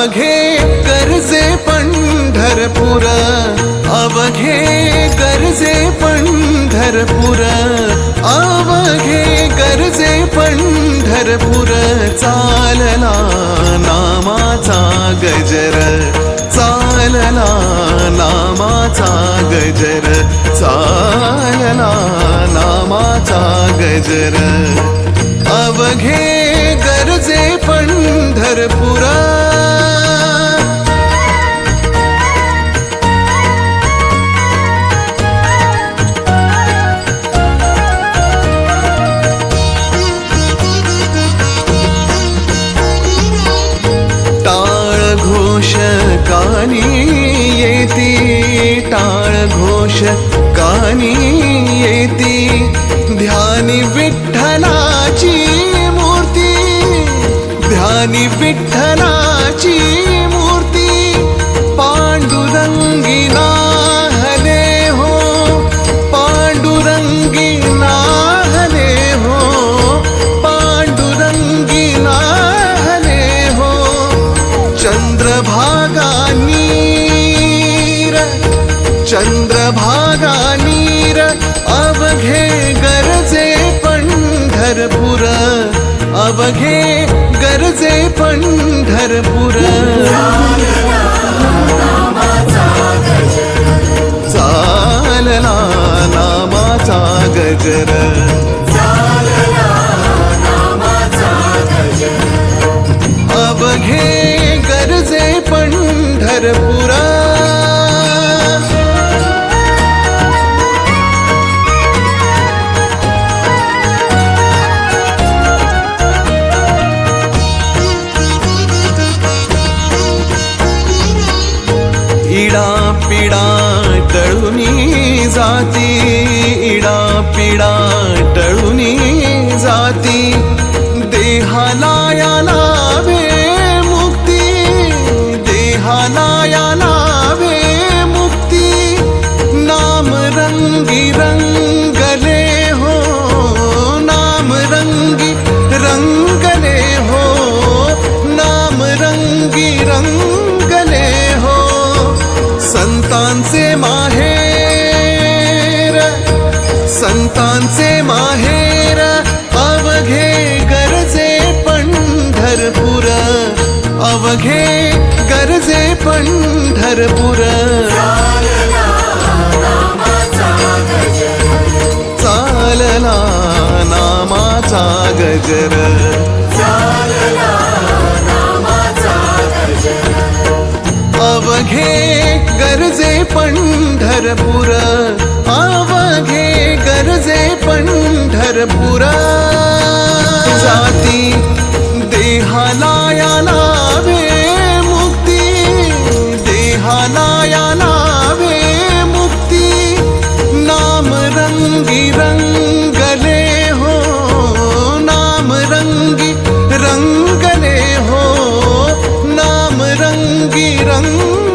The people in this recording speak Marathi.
अवघे गरजे पंढरपूर, अवघे गरजे पंढरपूर, अवघे गरजे पंढरपूर. चालला नामाचा गजर, चालला नामाचा गजर, चालला नामाचा गजर. अवघे गरजे पंढरपूर. टाळ घोष कानी येती, टाळ घोष कानी येती. ध्यानी विठ्ठलाची मूर्ती, ध्यानी विठ्ठलाची मूर्ती. पांडुरंगी नाहले हो, पांडुरंगी नाहले हो, पांडुरंगी नाहले हो. चंद्रभागा नीर, चंद्रभागा नीर. अवघे गरजे पंढरपूर, अवघे गरजे पंढरपूर. चालला नामाचा गजर, अवघे गरजे पंढरपूर. इडा पिडा टळुनी जाती, इडा पिडा टळुनी जाती. देहाला या लाभे मुक्ती, देहाला या लाभे मुक्ती. नाम रंगी रंगले हो, नाम रंगी रंगले हो, नाम रंगी रंगले हो. संतांचे माहेर, संतांचे माहेर. अवघे गरजे पंढरपूर, अवघे गरजे पंढरपूर. चालला नामाचा गजर, अवघे गरजे पंढरपूर, अवघे गरजे पंढरपूर. जाती देहाला या लाभे मुक्ती, देहाला या लाभे मुक्ती. नाम रंगी रंगले हो, नाम रंगी रंगले हो, नाम रंगी रंग